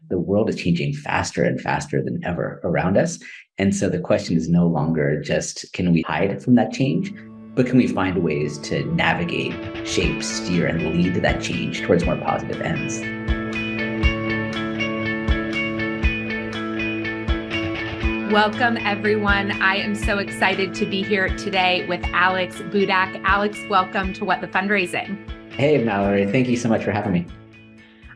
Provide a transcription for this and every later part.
The world is changing faster and faster than ever around us. And so the question is no longer just, can we hide from that change? But can we find ways to navigate, shape, steer, and lead that change towards more positive ends? Welcome, everyone. I am so excited to be here today with Alex Budak. Alex, welcome to What the Fundraising. Hey, Mallory. Thank you so much for having me.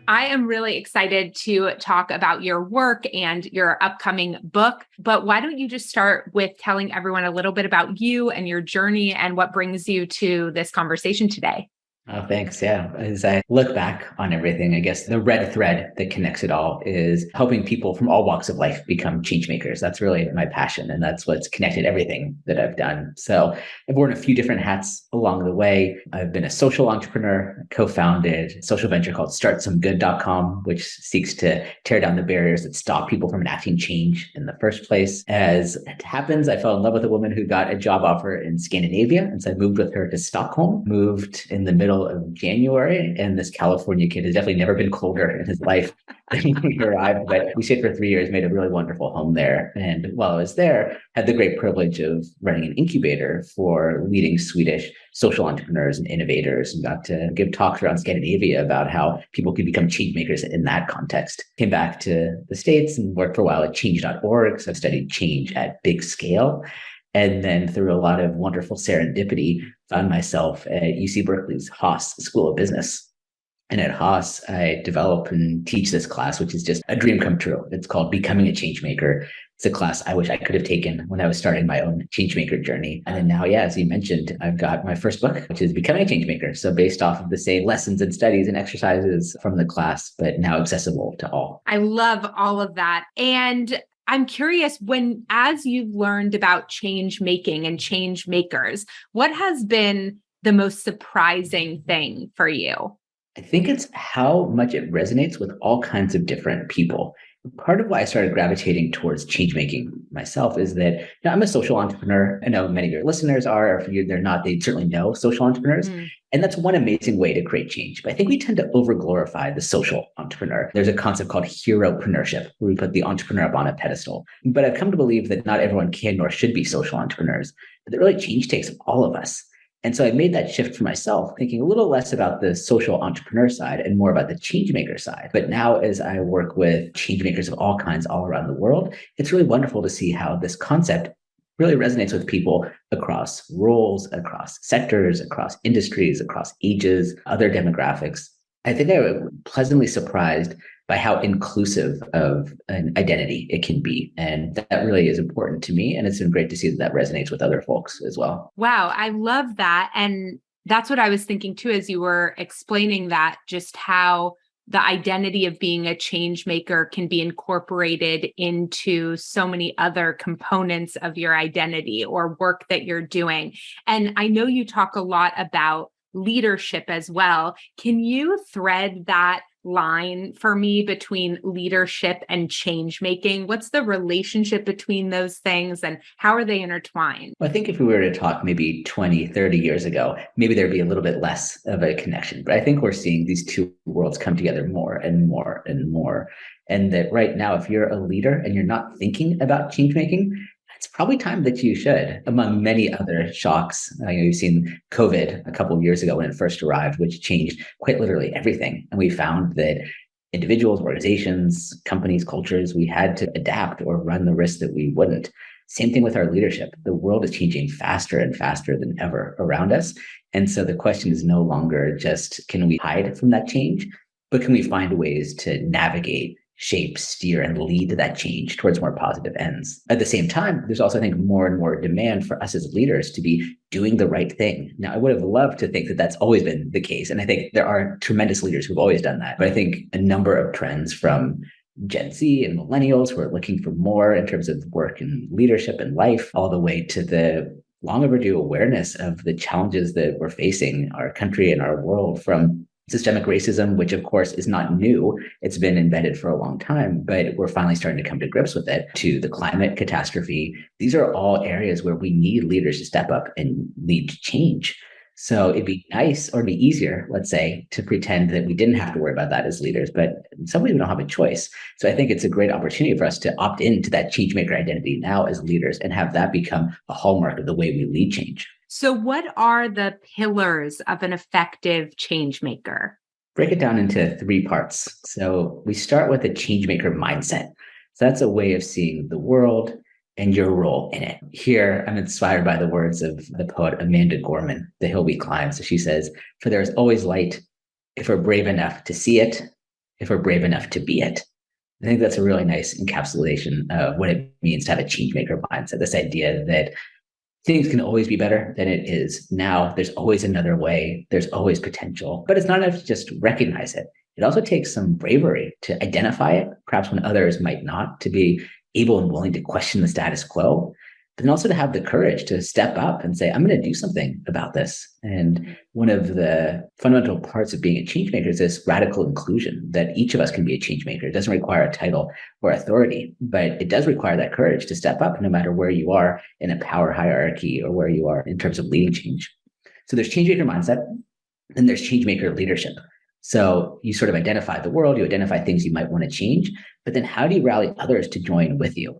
I am really excited to talk about your work and your upcoming book, but why don't you just start with telling everyone a little bit about you and your journey and what brings you to this conversation today? Oh, thanks. Yeah. As I look back on everything, I guess the red thread that connects it all is helping people from all walks of life become change makers. That's really my passion. And that's what's connected everything that I've done. So I've worn a few different hats along the way. I've been a social entrepreneur, co-founded a social venture called startsomegood.com, which seeks to tear down the barriers that stop people from enacting change in the first place. As it happens, I fell in love with a woman who got a job offer in Scandinavia. And so I moved with her to Stockholm, moved in the middle of January, and this California kid has definitely never been colder in his life than when he arrived. But we stayed for 3 years, made a really wonderful home there. And while I was there, had the great privilege of running an incubator for leading Swedish social entrepreneurs and innovators, and got to give talks around Scandinavia about how people could become change makers in that context. Came back to the States and worked for a while at change.org. So I've studied change at big scale. And then through a lot of wonderful serendipity, found myself at UC Berkeley's Haas School of Business. And at Haas, I develop and teach this class, which is just a dream come true. It's called Becoming a Changemaker. It's a class I wish I could have taken when I was starting my own changemaker journey. And then now, as you mentioned, I've got my first book, which is Becoming a Changemaker. So based off of the same lessons and studies and exercises from the class, but now accessible to all. I love all of that. And I'm curious, as you've learned about change making and change makers, what has been the most surprising thing for you? I think it's how much it resonates with all kinds of different people. Part of why I started gravitating towards change making myself is that I'm a social entrepreneur. I know many of your listeners are, or if they're not, they certainly know social entrepreneurs. And that's one amazing way to create change. But I think we tend to overglorify the social entrepreneur. There's a concept called heropreneurship, where we put the entrepreneur up on a pedestal. But I've come to believe that not everyone can nor should be social entrepreneurs, but that really change takes all of us. And so I made that shift for myself, thinking a little less about the social entrepreneur side and more about the changemaker side. But now as I work with changemakers of all kinds all around the world, it's really wonderful to see how this concept really resonates with people across roles, across sectors, across industries, across ages, other demographics. I think I was pleasantly surprised by how inclusive of an identity it can be. And that really is important to me. And it's been great to see that resonates with other folks as well. Wow, I love that. And that's what I was thinking too, as you were explaining that, just how the identity of being a change maker can be incorporated into so many other components of your identity or work that you're doing. And I know you talk a lot about leadership as well. Can you thread that line for me between leadership and change making? What's the relationship between those things and how are they intertwined? Well, I think if we were to talk maybe 20, 30 years ago, maybe there'd be a little bit less of a connection. But I think we're seeing these two worlds come together more and more and more. And that right now, if you're a leader and you're not thinking about change making, it's probably time that you should, among many other shocks. You've seen COVID a couple of years ago when it first arrived, which changed quite literally everything. And we found that individuals, organizations, companies, cultures, we had to adapt or run the risk that we wouldn't. Same thing with our leadership. The world is changing faster and faster than ever around us. And so the question is no longer just, can we hide from that change, but can we find ways to navigate, shape, steer, and lead that change towards more positive ends. At the same time, there's also, I think, more and more demand for us as leaders to be doing the right thing. Now, I would have loved to think that that's always been the case. And I think there are tremendous leaders who've always done that. But I think a number of trends from Gen Z and millennials who are looking for more in terms of work and leadership and life, all the way to the long overdue awareness of the challenges that we're facing our country and our world, from systemic racism, which of course is not new. It's been embedded for a long time, but we're finally starting to come to grips with it, to the climate catastrophe. These are all areas where we need leaders to step up and lead change. So it'd be nice or it'd be easier, let's say, to pretend that we didn't have to worry about that as leaders, but in some ways we don't have a choice. So I think it's a great opportunity for us to opt into that changemaker identity now as leaders and have that become a hallmark of the way we lead change. So what are the pillars of an effective change maker? Break it down into three parts. So we start with a changemaker mindset. So that's a way of seeing the world and your role in it. Here, I'm inspired by the words of the poet Amanda Gorman, The Hill We Climb. So she says, "For there is always light if we're brave enough to see it, if we're brave enough to be it." I think that's a really nice encapsulation of what it means to have a changemaker mindset. This idea that things can always be better than it is now. There's always another way. There's always potential, but it's not enough to just recognize it. It also takes some bravery to identify it, perhaps when others might not, to be able and willing to question the status quo, but then also to have the courage to step up and say, I'm going to do something about this. And one of the fundamental parts of being a change maker is this radical inclusion that each of us can be a change maker. It doesn't require a title or authority, but it does require that courage to step up no matter where you are in a power hierarchy or where you are in terms of leading change. So there's change maker mindset, then there's change maker leadership. So you sort of identify the world, you identify things you might want to change, but then how do you rally others to join with you?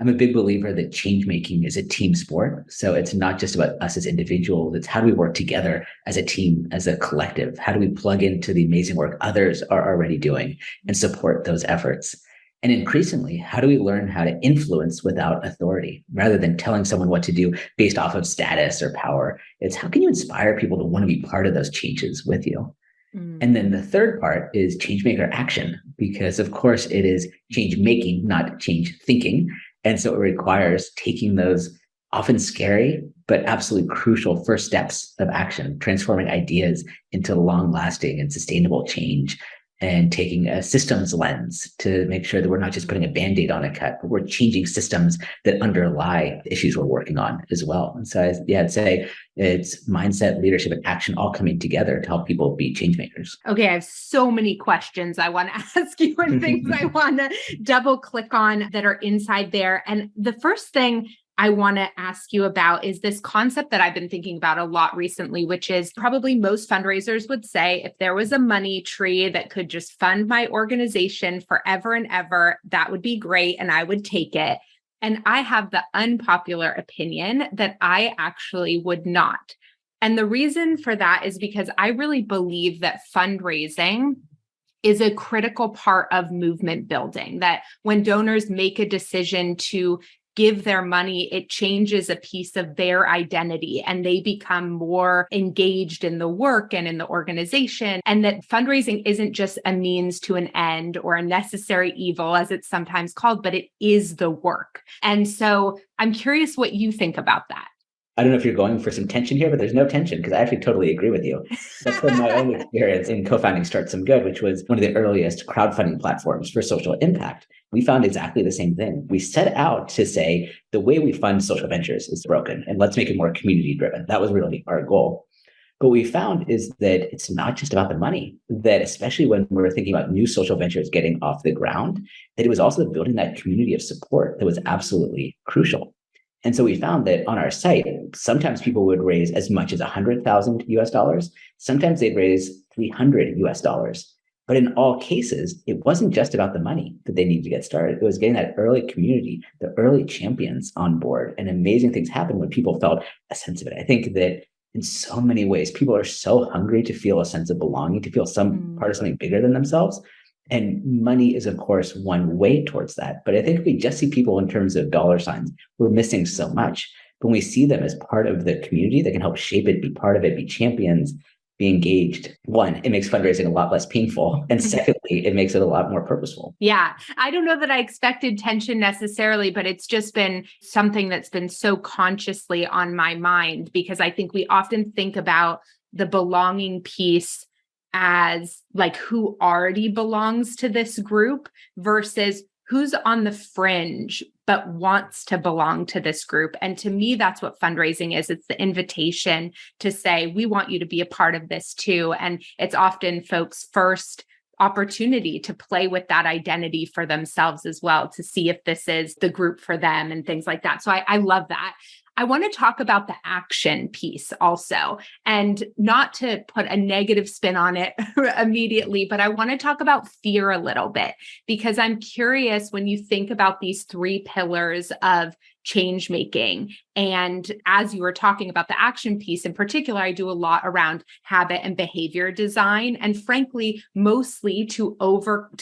I'm a big believer that change making is a team sport. So it's not just about us as individuals. It's how do we work together as a team, as a collective? How do we plug into the amazing work others are already doing and support those efforts? And increasingly, how do we learn how to influence without authority rather than telling someone what to do based off of status or power? It's how can you inspire people to want to be part of those changes with you? And then the third part is changemaker action, because of course it is change making, not change thinking. And so it requires taking those often scary, but absolutely crucial first steps of action, transforming ideas into long lasting and sustainable change, and taking a systems lens to make sure that we're not just putting a Band-Aid on a cut, but we're changing systems that underlie the issues we're working on as well. And so I'd say it's mindset, leadership, and action all coming together to help people be change makers. Okay, I have so many questions I want to ask you and things I want to double click on that are inside there. And the first thing I want to ask you about is this concept that I've been thinking about a lot recently, which is probably most fundraisers would say, if there was a money tree that could just fund my organization forever and ever, that would be great and I would take it. And I have the unpopular opinion that I actually would not. And the reason for that is because I really believe that fundraising is a critical part of movement building, that when donors make a decision to give their money, it changes a piece of their identity and they become more engaged in the work and in the organization. And that fundraising isn't just a means to an end or a necessary evil, as it's sometimes called, but it is the work. And so I'm curious what you think about that. I don't know if you're going for some tension here, but there's no tension because I actually totally agree with you. That's been my own experience in co-founding Start Some Good, which was one of the earliest crowdfunding platforms for social impact. We found exactly the same thing. We set out to say the way we fund social ventures is broken and let's make it more community driven. That was really our goal. But what we found is that it's not just about the money, that especially when we're thinking about new social ventures getting off the ground, that it was also building that community of support that was absolutely crucial. And so we found that on our site, sometimes people would raise as much as $100,000. Sometimes they'd raise $300. But in all cases, it wasn't just about the money that they needed to get started. It was getting that early community, the early champions on board. And amazing things happened when people felt a sense of it. I think that in so many ways, people are so hungry to feel a sense of belonging, to feel some part of something bigger than themselves. And money is, of course, one way towards that. But I think if we just see people in terms of dollar signs, we're missing so much. But when we see them as part of the community that can help shape it, be part of it, be champions, be engaged, one, it makes fundraising a lot less painful. And secondly, it makes it a lot more purposeful. Yeah. I don't know that I expected tension necessarily, but it's just been something that's been so consciously on my mind because I think we often think about the belonging piece as like who already belongs to this group versus who's on the fringe but wants to belong to this group. And to me, that's what fundraising is. It's the invitation to say, we want you to be a part of this too. And it's often folks' first opportunity to play with that identity for themselves as well, to see if this is the group for them and things like that. So I love that. I want to talk about the action piece also, and not to put a negative spin on it immediately, but I want to talk about fear a little bit, because I'm curious when you think about these three pillars of change making. And as you were talking about the action piece in particular, I do a lot around habit and behavior design, and frankly, mostly to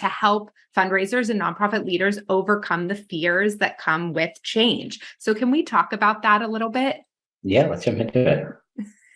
help fundraisers and nonprofit leaders overcome the fears that come with change. So can we talk about that a little bit? Yeah, let's jump into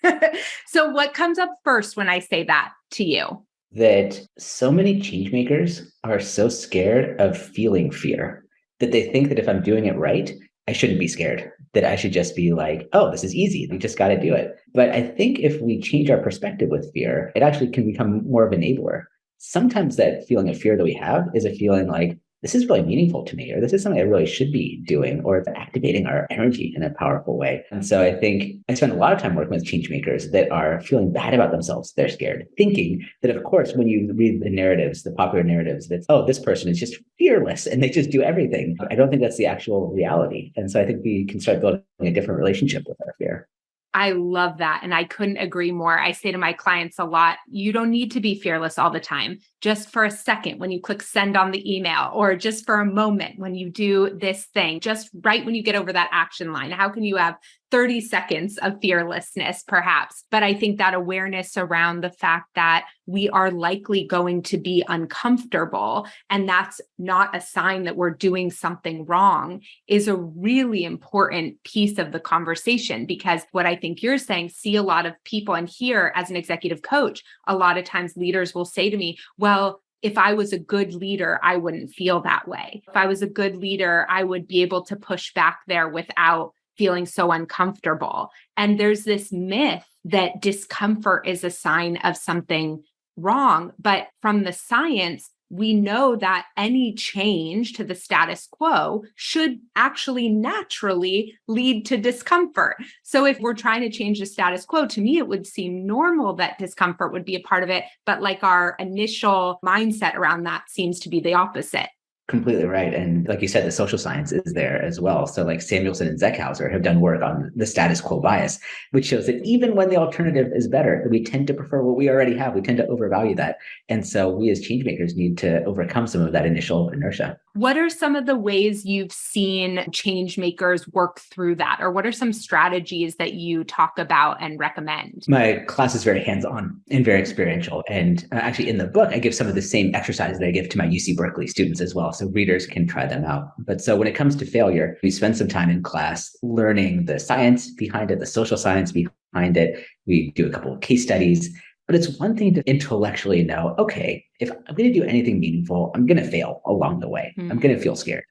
it. So what comes up first when I say that to you? That so many change makers are so scared of feeling fear that they think that if I'm doing it right, I shouldn't be scared, that I should just be like, oh, this is easy. We just got to do it. But I think if we change our perspective with fear, it actually can become more of an enabler. Sometimes that feeling of fear that we have is a feeling like, this is really meaningful to me, or this is something I really should be doing, or it's activating our energy in a powerful way. And so I think I spend a lot of time working with change makers that are feeling bad about themselves. They're scared, thinking that, of course, when you read the narratives, the popular narratives, that, oh, this person is just fearless and they just do everything. I don't think that's the actual reality. And so I think we can start building a different relationship with our fear. I love that. And I couldn't agree more. I say to my clients a lot, you don't need to be fearless all the time. Just for a second when you click send on the email, or just for a moment when you do this thing, just right when you get over that action line. How can you have 30 seconds of fearlessness, perhaps? But I think that awareness around the fact that we are likely going to be uncomfortable, and that's not a sign that we're doing something wrong, is a really important piece of the conversation. Because what I think you're saying, see a lot of people, and here as an executive coach, a lot of times leaders will say to me, well, if I was a good leader, I wouldn't feel that way. If I was a good leader, I would be able to push back there without feeling so uncomfortable. And there's this myth that discomfort is a sign of something wrong. But from the science, we know that any change to the status quo should actually naturally lead to discomfort. So if we're trying to change the status quo, to me, it would seem normal that discomfort would be a part of it. But like our initial mindset around that seems to be the opposite. Completely right. And like you said, the social science is there as well. So like Samuelson and Zeckhauser have done work on the status quo bias, which shows that even when the alternative is better, we tend to prefer what we already have. We tend to overvalue that. And so we as change makers need to overcome some of that initial inertia. What are some of the ways you've seen change makers work through that? Or what are some strategies that you talk about and recommend? My class is very hands-on and very experiential. And actually in the book, I give some of the same exercises that I give to my UC Berkeley students as well. So readers can try them out. But so when it comes to failure, we spend some time in class learning the science behind it, the social science behind it. We do a couple of case studies. But it's one thing to intellectually know, okay, if I'm going to do anything meaningful, I'm going to fail along the way. I'm going to feel scared.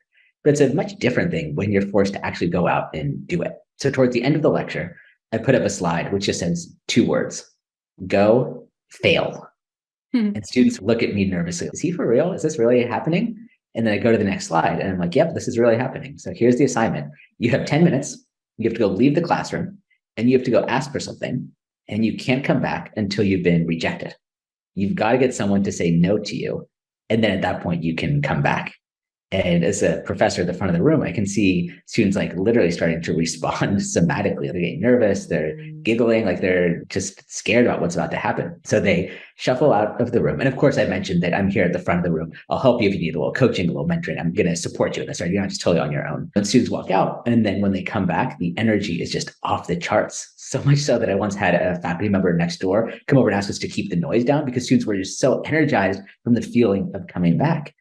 But it's a much different thing when you're forced to actually go out and do it. So towards the end of the lecture, I put up a slide which just says 2 words: go, fail. And students look at me nervously. Is he for real? Is this really happening? And then I go to the next slide and I'm like, yep, this is really happening. So here's the assignment. You have 10 minutes. You have to go leave the classroom and you have to go ask for something. And you can't come back until you've been rejected. You've got to get someone to say no to you. And then at that point, you can come back. And as a professor at the front of the room, I can see students like literally starting to respond somatically. They're getting nervous, they're giggling, like they're just scared about what's about to happen. So they shuffle out of the room. And of course, I mentioned that I'm here at the front of the room. I'll help you if you need a little coaching, a little mentoring. I'm going to support you in this. Right? You're not just totally on your own. And students walk out. And then when they come back, the energy is just off the charts. So much so that I once had a faculty member next door come over and ask us to keep the noise down because students were just so energized from the feeling of coming back.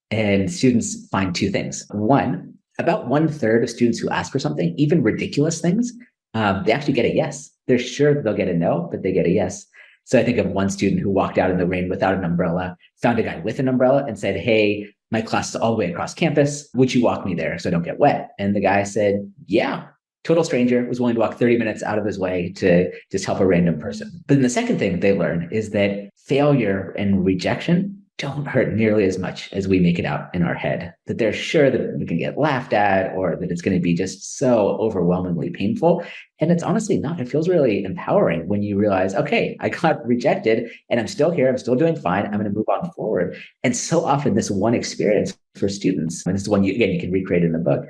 And students find 2 things. One, about 1/3 of students who ask for something, even ridiculous things, they actually get a yes. They're sure they'll get a no, but they get a yes. So I think of one student who walked out in the rain without an umbrella, found a guy with an umbrella and said, hey, my class is all the way across campus. Would you walk me there so I don't get wet? And the guy said, yeah. Total stranger, was willing to walk 30 minutes out of his way to just help a random person. But then the second thing they learn is that failure and rejection don't hurt nearly as much as we make it out in our head, that they're sure that we can get laughed at or that it's going to be just so overwhelmingly painful. And it's honestly not. It feels really empowering when you realize, okay, I got rejected and I'm still here. I'm still doing fine. I'm going to move on forward. And so often this one experience for students, and this is one you can recreate in the book,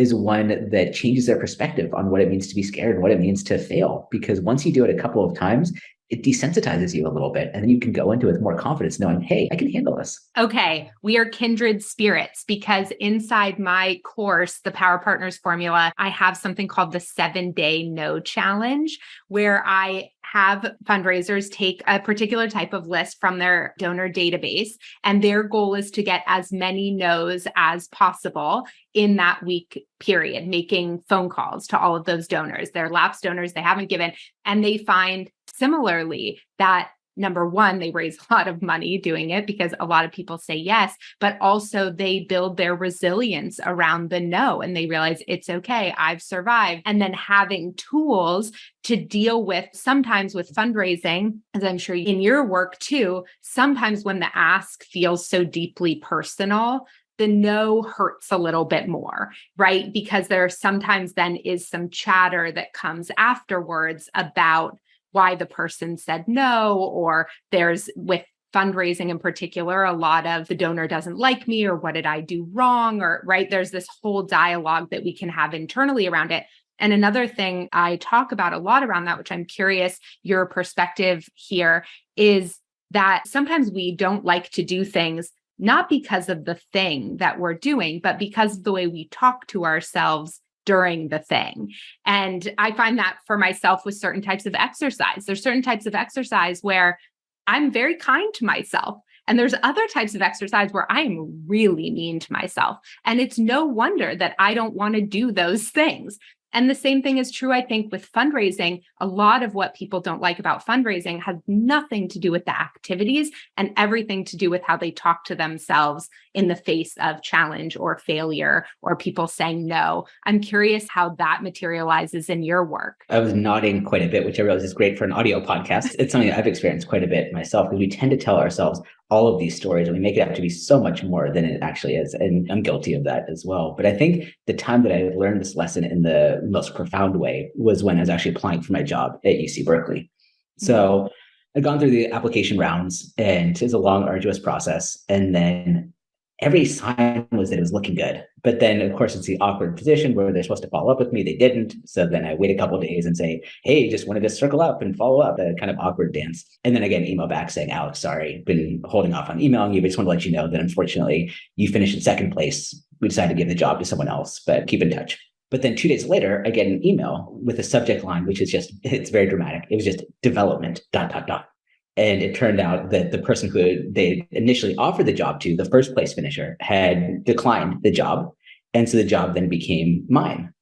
is one that changes their perspective on what it means to be scared and what it means to fail. Because once you do it a couple of times, it desensitizes you a little bit. And then you can go into it with more confidence knowing, hey, I can handle this. Okay, we are kindred spirits because inside my course, the Power Partners Formula, I have something called the 7-Day No Challenge, where I have fundraisers take a particular type of list from their donor database. And their goal is to get as many no's as possible in that week period, making phone calls to all of those donors. They're lapsed donors they haven't given. And they find similarly that number one, they raise a lot of money doing it because a lot of people say yes, but also they build their resilience around the no and they realize it's okay, I've survived. And then having tools to deal with sometimes with fundraising, as I'm sure in your work too, sometimes when the ask feels so deeply personal, the no hurts a little bit more, right? Because there sometimes then is some chatter that comes afterwards about why the person said no, or there's with fundraising in particular, a lot of the donor doesn't like me, or what did I do wrong? Or right, there's this whole dialogue that we can have internally around it. And another thing I talk about a lot around that, which I'm curious your perspective here, is that sometimes we don't like to do things not because of the thing that we're doing, but because of the way we talk to ourselves during the thing. And I find that for myself with certain types of exercise. There's certain types of exercise where I'm very kind to myself. And there's other types of exercise where I am really mean to myself. And it's no wonder that I don't want to do those things. And the same thing is true, I think, with fundraising. A lot of what people don't like about fundraising has nothing to do with the activities and everything to do with how they talk to themselves in the face of challenge or failure or people saying no. I'm curious how that materializes in your work. I was nodding quite a bit, which I realize is great for an audio podcast. It's something I've experienced quite a bit myself because we tend to tell ourselves all of these stories and we make it out to be so much more than it actually is. And I'm guilty of that as well. But I think the time that I learned this lesson in the most profound way was when I was actually applying for my job at UC Berkeley. So I'd gone through the application rounds and it was a long, arduous process. And then every sign was that it was looking good. But then, of course, it's the awkward position where they're supposed to follow up with me. They didn't. So then I wait a couple of days and say, hey, just wanted to circle up and follow up, a kind of awkward dance. And then I get an email back saying, Alex, sorry, been holding off on emailing you, but just want to let you know that unfortunately you finished in second place. We decided to give the job to someone else, but keep in touch. But then 2 days later, I get an email with a subject line, which is just, it's very dramatic. It was just development, ... And it turned out that the person who they initially offered the job to, the first place finisher, had declined the job. And so the job then became mine.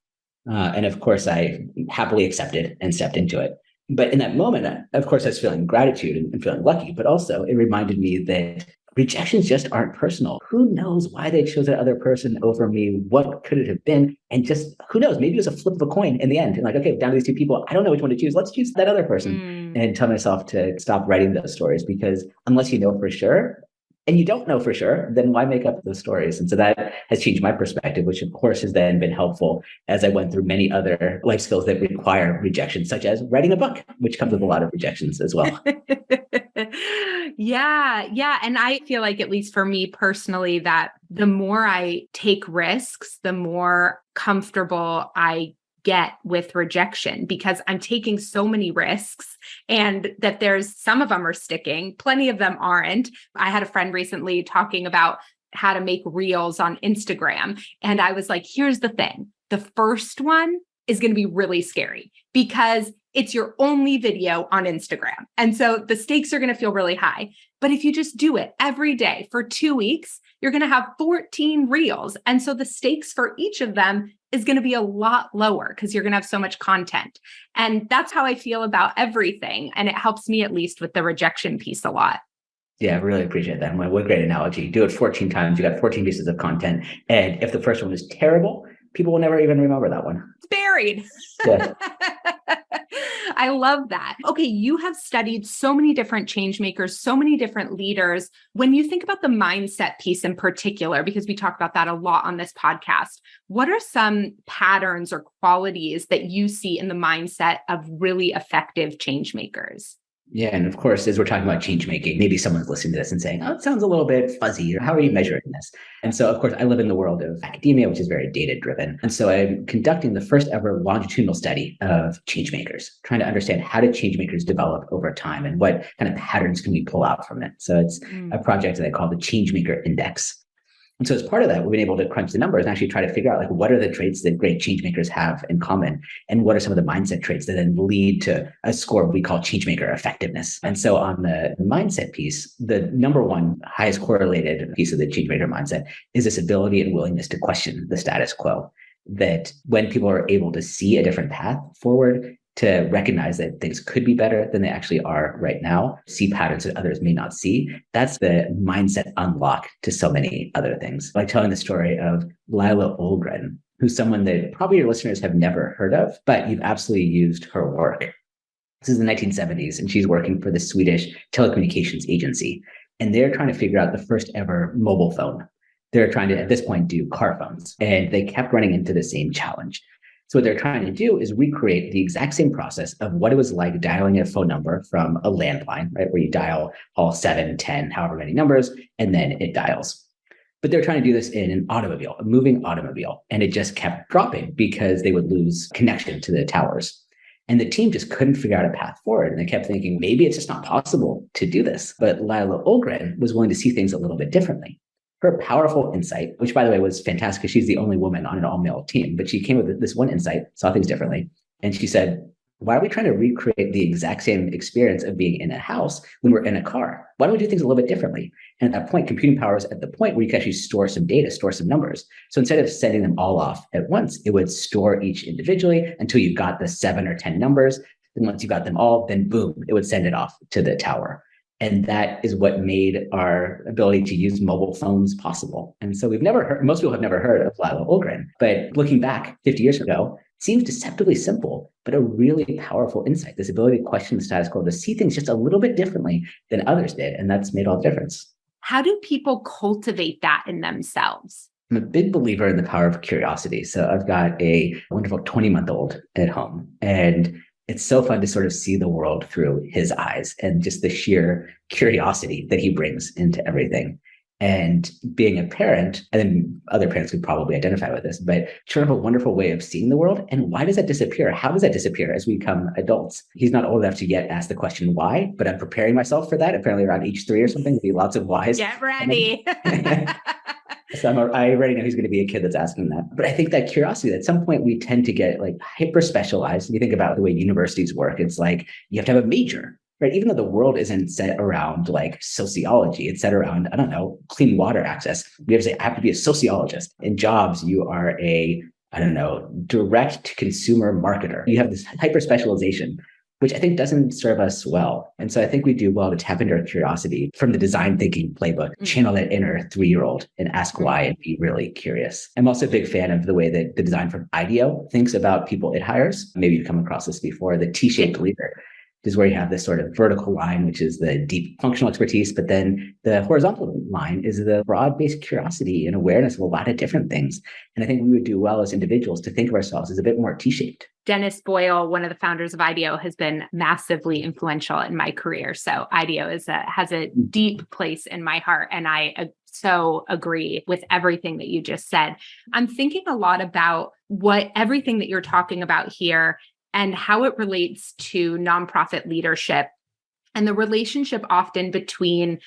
And of course, I happily accepted and stepped into it. But in that moment, of course, I was feeling gratitude and feeling lucky, but also it reminded me that rejections just aren't personal. Who knows why they chose that other person over me? What could it have been? And just who knows? Maybe it was a flip of a coin in the end. And like, okay, down to these two people, I don't know which one to choose. Let's choose that other person. And tell myself to stop writing those stories because unless you know for sure, and you don't know for sure, then why make up those stories? And so that has changed my perspective, which of course has then been helpful as I went through many other life skills that require rejection, such as writing a book, which comes with a lot of rejections as well. Yeah. And I feel like, at least for me personally, that the more I take risks, the more comfortable I get with rejection because I'm taking so many risks and that there's some of them are sticking, plenty of them aren't. I had a friend recently talking about how to make reels on Instagram. And I was like, here's the thing. The first one is going to be really scary because it's your only video on Instagram. And so the stakes are going to feel really high. But if you just do it every day for 2 weeks, you're going to have 14 reels. And so the stakes for each of them is going to be a lot lower because you're going to have so much content. And that's how I feel about everything. And it helps me, at least with the rejection piece, a lot. Yeah, I really appreciate that. What a great analogy. Do it 14 times. You got 14 pieces of content. And if the first one is terrible, people will never even remember that one. It's buried. Yeah. I love that. Okay, you have studied so many different change makers, so many different leaders. When you think about the mindset piece in particular, because we talk about that a lot on this podcast, what are some patterns or qualities that you see in the mindset of really effective change makers? Yeah. And of course, as we're talking about change making, maybe someone's listening to this and saying, oh, it sounds a little bit fuzzy. Or how are you measuring this? And so, of course, I live in the world of academia, which is very data driven. And so I'm conducting the first ever longitudinal study of change makers, trying to understand how do change makers develop over time and what kind of patterns can we pull out from it. So it's a project that I call the Changemaker Index. And so as part of that, we've been able to crunch the numbers and actually try to figure out like what are the traits that great change makers have in common, and what are some of the mindset traits that then lead to a score we call changemaker effectiveness. And so on the mindset piece, the number one highest correlated piece of the changemaker mindset is this ability and willingness to question the status quo. That when people are able to see a different path forward, to recognize that things could be better than they actually are right now, see patterns that others may not see. That's the mindset unlock to so many other things. Like telling the story of Lila Olgren, who's someone that probably your listeners have never heard of, but you've absolutely used her work. This is the 1970s, and she's working for the Swedish telecommunications agency. And they're trying to figure out the first ever mobile phone. They're trying to, at this point, do car phones. And they kept running into the same challenge. So what they're trying to do is recreate the exact same process of what it was like dialing a phone number from a landline, right? Where you dial all 7, 10, however many numbers, and then it dials. But they're trying to do this in an automobile, a moving automobile. And it just kept dropping because they would lose connection to the towers. And the team just couldn't figure out a path forward. And they kept thinking, maybe it's just not possible to do this. But Lila Olgren was willing to see things a little bit differently. Her powerful insight, which by the way was fantastic because she's the only woman on an all-male team, but she came with this one insight, saw things differently. And she said, why are we trying to recreate the exact same experience of being in a house when we're in a car? Why don't we do things a little bit differently? And at that point, computing power is at the point where you can actually store some data, store some numbers. So instead of sending them all off at once, it would store each individually until you got the 7 or 10 numbers. And once you got them all, then boom, it would send it off to the tower. And that is what made our ability to use mobile phones possible. And so most people have never heard of Lila Olgren, but looking back 50 years ago, it seems deceptively simple, but a really powerful insight, this ability to question the status quo, to see things just a little bit differently than others did. And that's made all the difference. How do people cultivate that in themselves? I'm a big believer in the power of curiosity. So I've got a wonderful 20-month-old at home, and it's so fun to sort of see the world through his eyes and just the sheer curiosity that he brings into everything. And being a parent, and then other parents could probably identify with this, but sort of a wonderful way of seeing the world. And why does that disappear? How does that disappear as we become adults? He's not old enough to yet ask the question why, but I'm preparing myself for that. Apparently around age 3 or something, there'll be lots of whys. Get ready. So I already know he's going to be a kid that's asking that. But I think that curiosity, at some point we tend to get like hyper specialized. You think about the way universities work. It's like you have to have a major, right? Even though the world isn't set around like sociology, it's set around, I don't know, clean water access. We have to say, I have to be a sociologist. In jobs, you are a, I don't know, direct to consumer marketer. You have this hyper specialization, which I think doesn't serve us well. And so I think we do well to tap into our curiosity from the design thinking playbook, channel that inner 3-year-old and ask why and be really curious. I'm also a big fan of the way that the design from IDEO thinks about people it hires. Maybe you've come across this before, the T-shaped leader. Is where you have this sort of vertical line, which is the deep functional expertise, but then the horizontal line is the broad-based curiosity and awareness of a lot of different things. And I think we would do well as individuals to think of ourselves as a bit more T-shaped. Dennis Boyle, one of the founders of IDEO, has been massively influential in my career. So IDEO has a deep place in my heart. And I so agree with everything that you just said. I'm thinking a lot about everything that you're talking about here and how it relates to nonprofit leadership and the relationship often between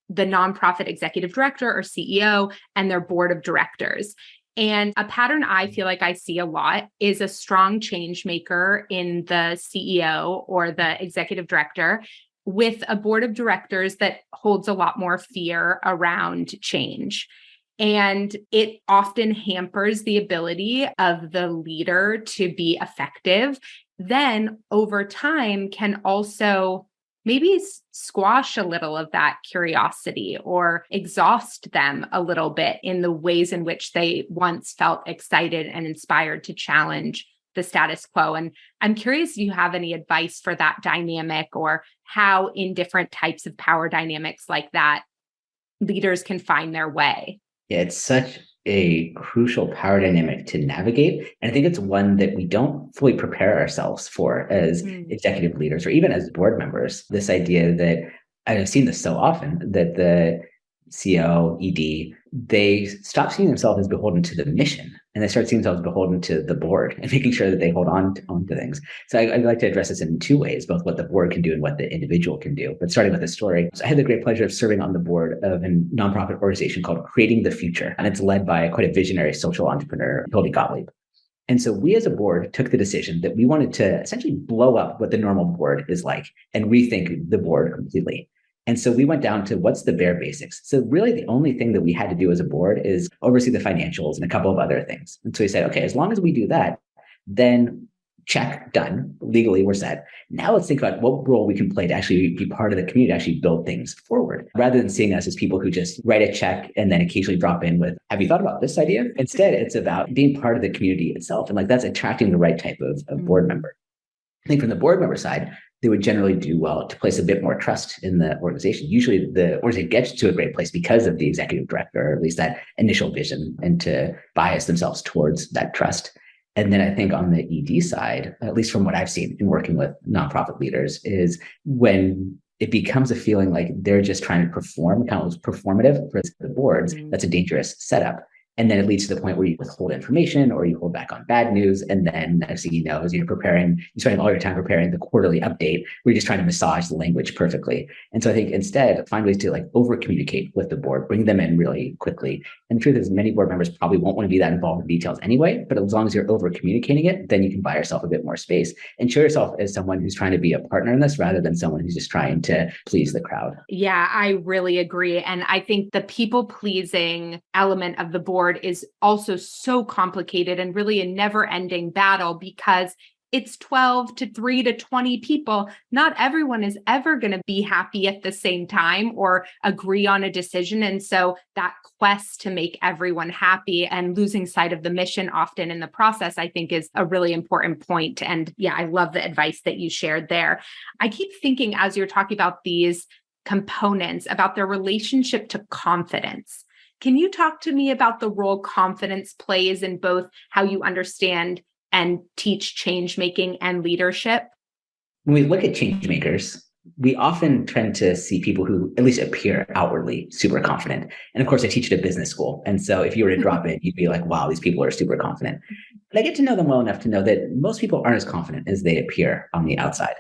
the nonprofit executive director or CEO and their board of directors. And a pattern I feel like I see a lot is a strong change maker in the CEO or the executive director with a board of directors that holds a lot more fear around change. And it often hampers the ability of the leader to be effective. Then over time can also maybe squash a little of that curiosity or exhaust them a little bit in the ways in which they once felt excited and inspired to challenge the status quo. And I'm curious if you have any advice for that dynamic or how in different types of power dynamics like that, leaders can find their way. Yeah, it's such a crucial power dynamic to navigate. And I think it's one that we don't fully prepare ourselves for as executive leaders or even as board members. This idea that I've seen this so often that the CO, ED, they stop seeing themselves as beholden to the mission and they start seeing themselves beholden to the board and making sure that they hold on to things. So I'd like to address this in two ways, both what the board can do and what the individual can do. But starting with the story, so I had the great pleasure of serving on the board of a nonprofit organization called Creating the Future. And it's led by quite a visionary social entrepreneur, Hildy Gottlieb. And so we as a board took the decision that we wanted to essentially blow up what the normal board is like and rethink the board completely. And so we went down to what's the bare basics. So really the only thing that we had to do as a board is oversee the financials and a couple of other things. And so we said, okay, as long as we do that, then check, done. Legally, we're set. Now let's think about what role we can play to actually be part of the community, to actually build things forward, rather than seeing us as people who just write a check and then occasionally drop in with, have you thought about this idea? Instead, it's about being part of the community itself. And like that's attracting the right type of board member. I think from the board member side, they would generally do well to place a bit more trust in the organization. Usually the organization gets to a great place because of the executive director, or at least that initial vision, and to bias themselves towards that trust. And then I think on the ED side, at least from what I've seen in working with nonprofit leaders, is when it becomes a feeling like they're just trying to perform, kind of performative for the boards, that's a dangerous setup. And then it leads to the point where you withhold information or you hold back on bad news. And then next thing you know, as you're spending all your time preparing the quarterly update, where you're just trying to massage the language perfectly. And so I think instead find ways to like over communicate with the board, bring them in really quickly. And the truth is many board members probably won't want to be that involved in details anyway, but as long as you're over communicating it, then you can buy yourself a bit more space and show yourself as someone who's trying to be a partner in this rather than someone who's just trying to please the crowd. Yeah, I really agree. And I think the people pleasing element of the board is also so complicated and really a never ending battle because it's 12 to 3 to 20 people. Not everyone is ever going to be happy at the same time or agree on a decision. And so that quest to make everyone happy and losing sight of the mission often in the process, I think is a really important point. And yeah, I love the advice that you shared there. I keep thinking as you're talking about these components about their relationship to confidence. Can you talk to me about the role confidence plays in both how you understand and teach change making and leadership? When we look at change makers, we often tend to see people who at least appear outwardly super confident. And of course, I teach at a business school. And so if you were to drop in, you'd be like, wow, these people are super confident. But I get to know them well enough to know that most people aren't as confident as they appear on the outside.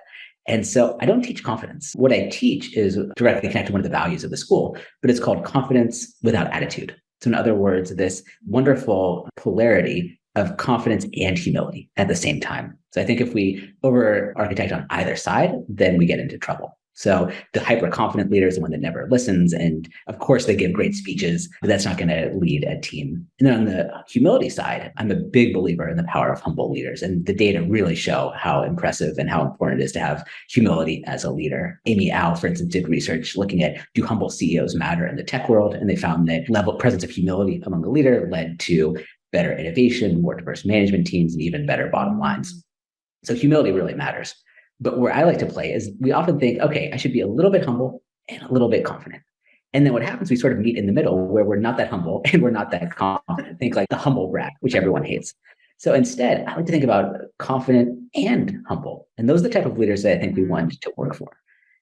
And so I don't teach confidence. What I teach is directly connected to one of the values of the school, but it's called confidence without attitude. So in other words, this wonderful polarity of confidence and humility at the same time. So I think if we over-architect on either side, then we get into trouble. So the hyper-confident leader is the one that never listens. And of course, they give great speeches, but that's not going to lead a team. And then on the humility side, I'm a big believer in the power of humble leaders. And the data really show how impressive and how important it is to have humility as a leader. Amy Au, for instance, did research looking at do humble CEOs matter in the tech world? And they found that presence of humility among the leader led to better innovation, more diverse management teams, and even better bottom lines. So humility really matters. But where I like to play is we often think, okay, I should be a little bit humble and a little bit confident. And then what happens, we sort of meet in the middle where we're not that humble and we're not that confident. Think like the humble brag, which everyone hates. So instead, I like to think about confident and humble. And those are the type of leaders that I think we want to work for.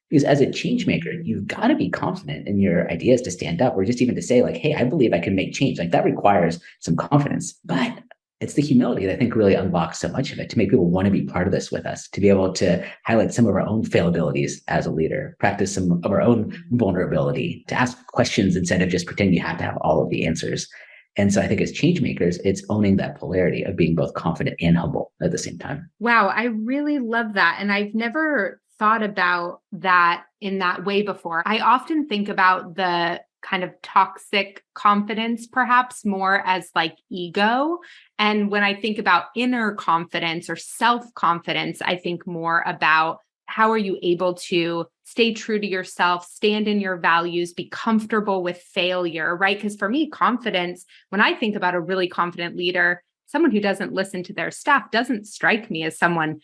Because as a change maker, you've got to be confident in your ideas to stand up or just even to say like, hey, I believe I can make change. Like that requires some confidence. But it's the humility that I think really unlocks so much of it to make people want to be part of this with us, to be able to highlight some of our own failabilities as a leader, practice some of our own vulnerability, to ask questions instead of just pretending you have to have all of the answers. And so I think as change makers, it's owning that polarity of being both confident and humble at the same time. Wow, I really love that. And I've never thought about that in that way before. I often think about the kind of toxic confidence, perhaps more as like ego. And when I think about inner confidence or self-confidence, I think more about how are you able to stay true to yourself, stand in your values, be comfortable with failure, right? Because for me, confidence, when I think about a really confident leader, someone who doesn't listen to their staff doesn't strike me as someone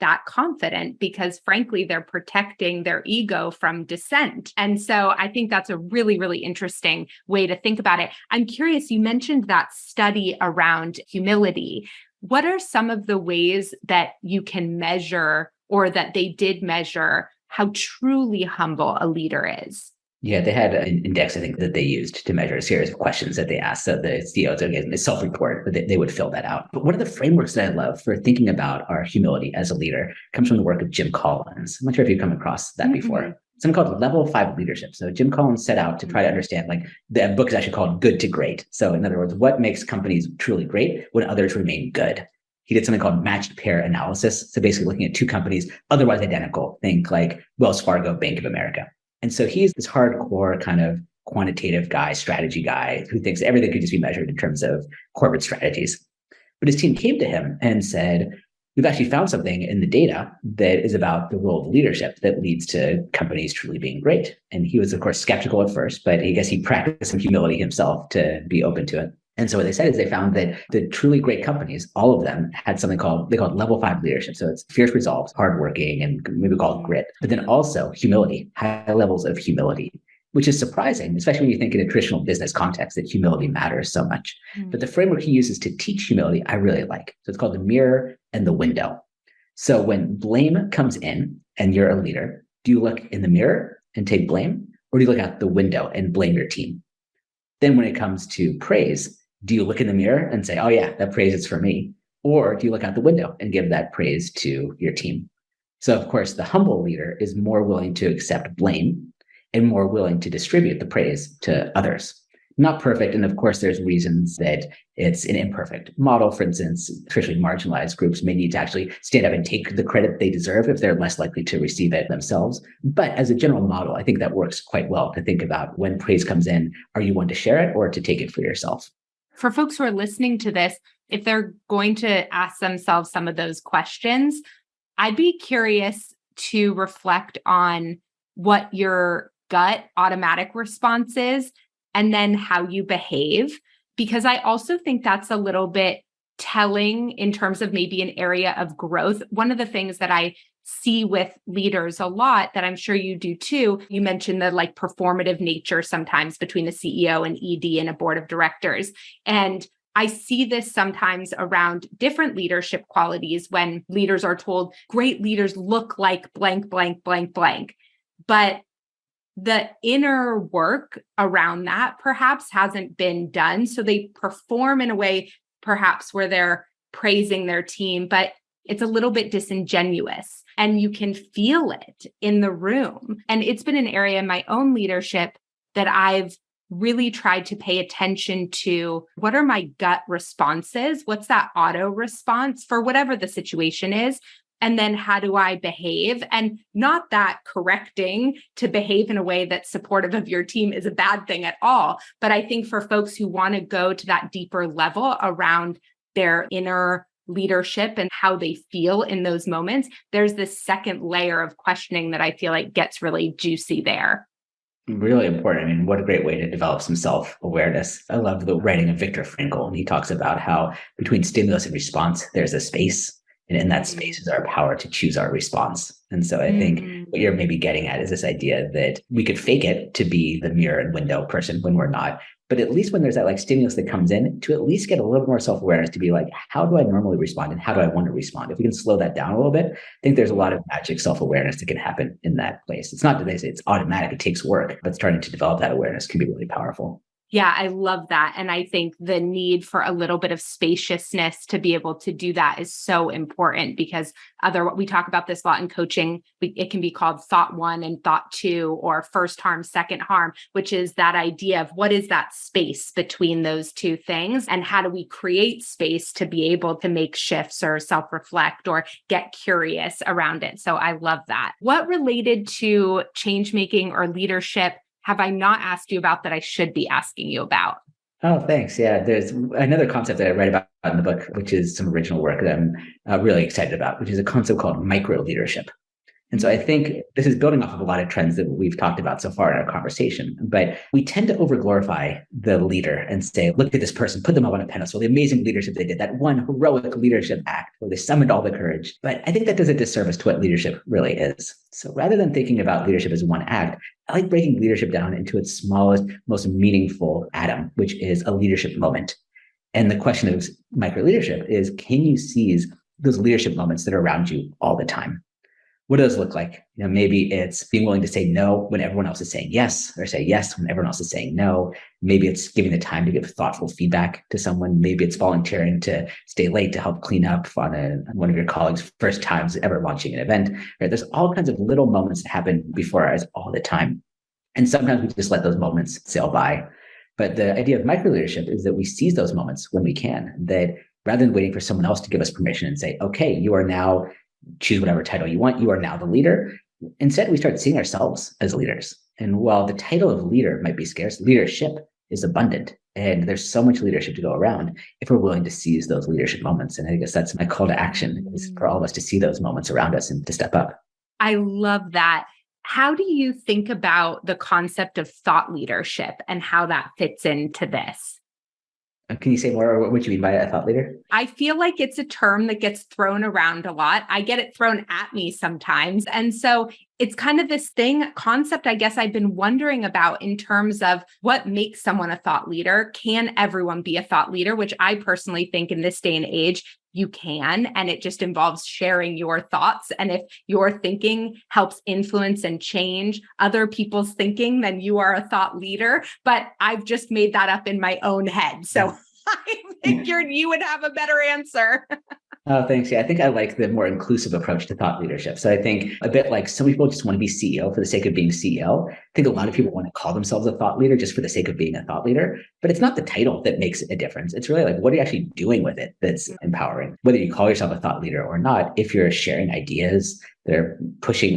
that confident because frankly, they're protecting their ego from dissent. And so I think that's a really, really interesting way to think about it. I'm curious, you mentioned that study around humility. What are some of the ways that you can measure or that they did measure how truly humble a leader is? Yeah, they had an index, I think, that they used to measure a series of questions that they asked. So the CEOs would get a self-report, but they would fill that out. But one of the frameworks that I love for thinking about our humility as a leader comes from the work of Jim Collins. I'm not sure if you've come across that before. Something called Level 5 Leadership. So Jim Collins set out to try to understand, like the book is actually called Good to Great. So in other words, what makes companies truly great when others remain good? He did something called matched pair analysis. So basically looking at two companies otherwise identical, think like Wells Fargo, Bank of America. And so he's this hardcore kind of quantitative guy, strategy guy who thinks everything could just be measured in terms of corporate strategies. But his team came to him and said, we've actually found something in the data that is about the role of leadership that leads to companies truly being great. And he was, of course, skeptical at first, but I guess he practiced some humility himself to be open to it. And so what they said is they found that the truly great companies, all of them had something they called level 5 leadership. So it's fierce resolve, hardworking, and maybe called grit, but then also humility, high levels of humility, which is surprising, especially when you think in a traditional business context that humility matters so much. But the framework he uses to teach humility, I really like. So it's called the mirror and the window. So when blame comes in and you're a leader, do you look in the mirror and take blame, or do you look out the window and blame your team? Then when it comes to praise, do you look in the mirror and say, oh yeah, that praise is for me? Or do you look out the window and give that praise to your team? So of course, the humble leader is more willing to accept blame and more willing to distribute the praise to others. Not perfect. And of course, there's reasons that it's an imperfect model. For instance, traditionally marginalized groups may need to actually stand up and take the credit they deserve if they're less likely to receive it themselves. But as a general model, I think that works quite well to think about when praise comes in, are you one to share it or to take it for yourself? For folks who are listening to this, if they're going to ask themselves some of those questions, I'd be curious to reflect on what your gut automatic response is and then how you behave, because I also think that's a little bit telling in terms of maybe an area of growth. One of the things that I see with leaders a lot that I'm sure you do too, you mentioned the like performative nature sometimes between a CEO and ED and a board of directors. And I see this sometimes around different leadership qualities when leaders are told great leaders look like blank, blank, blank, blank. But the inner work around that perhaps hasn't been done. So they perform in a way perhaps where they're praising their team, but it's a little bit disingenuous and you can feel it in the room. And it's been an area in my own leadership that I've really tried to pay attention to. What are my gut responses? What's that auto response for whatever the situation is? And then how do I behave? And not that correcting to behave in a way that's supportive of your team is a bad thing at all. But I think for folks who want to go to that deeper level around their inner leadership and how they feel in those moments, there's this second layer of questioning that I feel like gets really juicy there. Really important. I mean, what a great way to develop some self-awareness. I love the writing of Viktor Frankl, and he talks about how between stimulus and response, there's a space. And in that space is our power to choose our response. And so I think what you're maybe getting at is this idea that we could fake it to be the mirror and window person when we're not. But at least when there's that like stimulus that comes in, to at least get a little more self-awareness to be like, how do I normally respond and how do I want to respond? If we can slow that down a little bit, I think there's a lot of magic self-awareness that can happen in that place. It's not that they say it's automatic, it takes work, but starting to develop that awareness can be really powerful. Yeah, I love that. And I think the need for a little bit of spaciousness to be able to do that is so important because we talk about this a lot in coaching. It can be called thought one and thought two, or first harm, second harm, which is that idea of what is that space between those two things and how do we create space to be able to make shifts or self-reflect or get curious around it. So I love that. What related to change making or leadership have I not asked you about that I should be asking you about? Oh, thanks. Yeah, there's another concept that I write about in the book, which is some original work that I'm really excited about, which is a concept called micro leadership. And so I think this is building off of a lot of trends that we've talked about so far in our conversation. But we tend to overglorify the leader and say, look at this person, put them up on a pedestal, the amazing leadership they did, that one heroic leadership act where they summoned all the courage. But I think that does a disservice to what leadership really is. So rather than thinking about leadership as one act, I like breaking leadership down into its smallest, most meaningful atom, which is a leadership moment. And the question of micro leadership is, can you seize those leadership moments that are around you all the time? What does it look like? Maybe it's being willing to say no when everyone else is saying yes, or say yes when everyone else is saying no. Maybe it's giving the time to give thoughtful feedback to someone. Maybe it's volunteering to stay late to help clean up on one of your colleagues' first times ever launching an event. Right? There's all kinds of little moments that happen before our eyes all the time. And sometimes we just let those moments sail by. But the idea of micro leadership is that we seize those moments when we can, that rather than waiting for someone else to give us permission and say, okay, you are now, choose whatever title you want, you are now the leader. Instead, we start seeing ourselves as leaders. And while the title of leader might be scarce, leadership is abundant. And there's so much leadership to go around if we're willing to seize those leadership moments. And I guess that's my call to action, is for all of us to see those moments around us and to step up. I love that. How do you think about the concept of thought leadership and how that fits into this? Can you say more? What you mean by a thought leader? I feel like it's a term that gets thrown around a lot. I get it thrown at me sometimes. And so it's kind of this concept, I guess I've been wondering about in terms of what makes someone a thought leader. Can everyone be a thought leader? Which I personally think in this day and age, you can, and it just involves sharing your thoughts. And if your thinking helps influence and change other people's thinking, then you are a thought leader. But I've just made that up in my own head. So I figured you would have a better answer. Oh, thanks. Yeah, I think I like the more inclusive approach to thought leadership. So I think a bit like some people just want to be CEO for the sake of being CEO. I think a lot of people want to call themselves a thought leader just for the sake of being a thought leader. But it's not the title that makes a difference. It's really like, what are you actually doing with it that's empowering? Whether you call yourself a thought leader or not, if you're sharing ideas, they're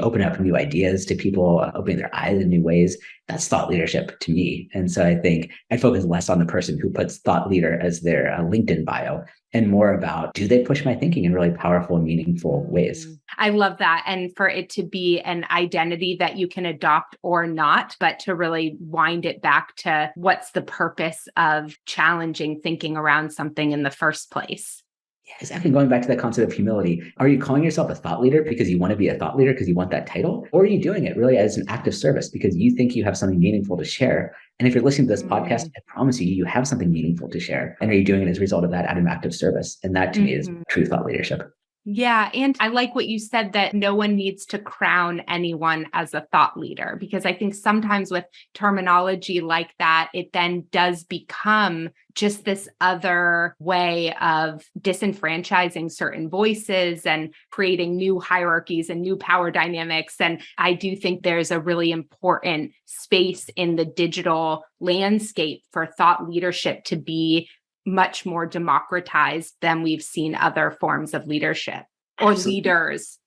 opening up new ideas to people, opening their eyes in new ways, that's thought leadership to me. And so I think I focus less on the person who puts thought leader as their LinkedIn bio and more about, do they push my thinking in really powerful and meaningful ways? I love that. And for it to be an identity that you can adopt or not, but to really wind it back to what's the purpose of challenging thinking around something in the first place. Yeah, exactly. Going back to that concept of humility, are you calling yourself a thought leader because you want to be a thought leader because you want that title? Or are you doing it really as an act of service because you think you have something meaningful to share? And if you're listening to this podcast, I promise you, you have something meaningful to share. And are you doing it as a result of that out of act of service? And that to me is true thought leadership. Yeah. And I like what you said, that no one needs to crown anyone as a thought leader, because I think sometimes with terminology like that, it then does become just this other way of disenfranchising certain voices and creating new hierarchies and new power dynamics. And I do think there's a really important space in the digital landscape for thought leadership to be much more democratized than we've seen other forms of leadership or leaders.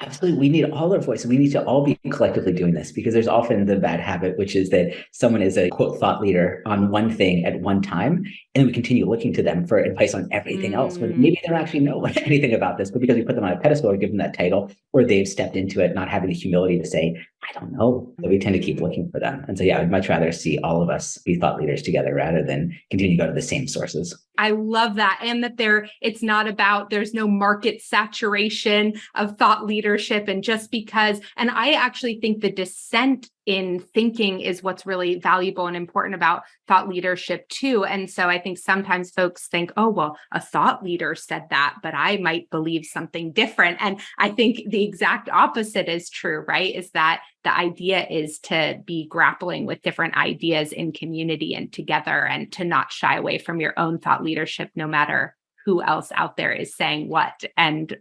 Absolutely. We need all our voice and we need to all be collectively doing this, because there's often the bad habit, which is that someone is a quote thought leader on one thing at one time, and we continue looking to them for advice on everything else when maybe they don't actually know anything about this, but because we put them on a pedestal or give them that title, or they've stepped into it, not having the humility to say, I don't know, that we tend to keep looking for them. And so, yeah, I'd much rather see all of us be thought leaders together rather than continue to go to the same sources. I love that. And that it's not about, there's no market saturation of thought leadership. And just because, and I actually think the dissent in thinking is what's really valuable and important about thought leadership too. And so I think sometimes folks think, oh, well, a thought leader said that, but I might believe something different. And I think the exact opposite is true, right? Is that the idea is to be grappling with different ideas in community and together, and to not shy away from your own thought leadership, no matter who else out there is saying what and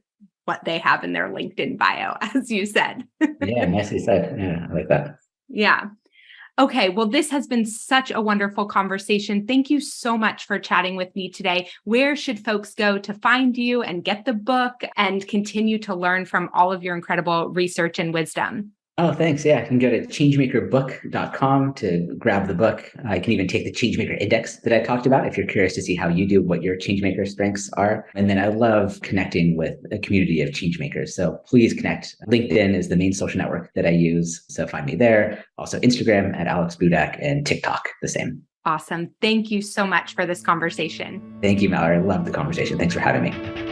what they have in their LinkedIn bio, as you said. Yeah, nicely said. Yeah, I like that. Yeah. Okay. Well, this has been such a wonderful conversation. Thank you so much for chatting with me today. Where should folks go to find you and get the book and continue to learn from all of your incredible research and wisdom? Oh, thanks. Yeah, you can go to changemakerbook.com to grab the book. I can even take the Changemaker Index that I talked about if you're curious to see how you do, what your changemaker strengths are. And then I love connecting with a community of changemakers. So please connect. LinkedIn is the main social network that I use. So find me there. Also Instagram at Alex Budak and TikTok the same. Awesome. Thank you so much for this conversation. Thank you, Mallory. I love the conversation. Thanks for having me.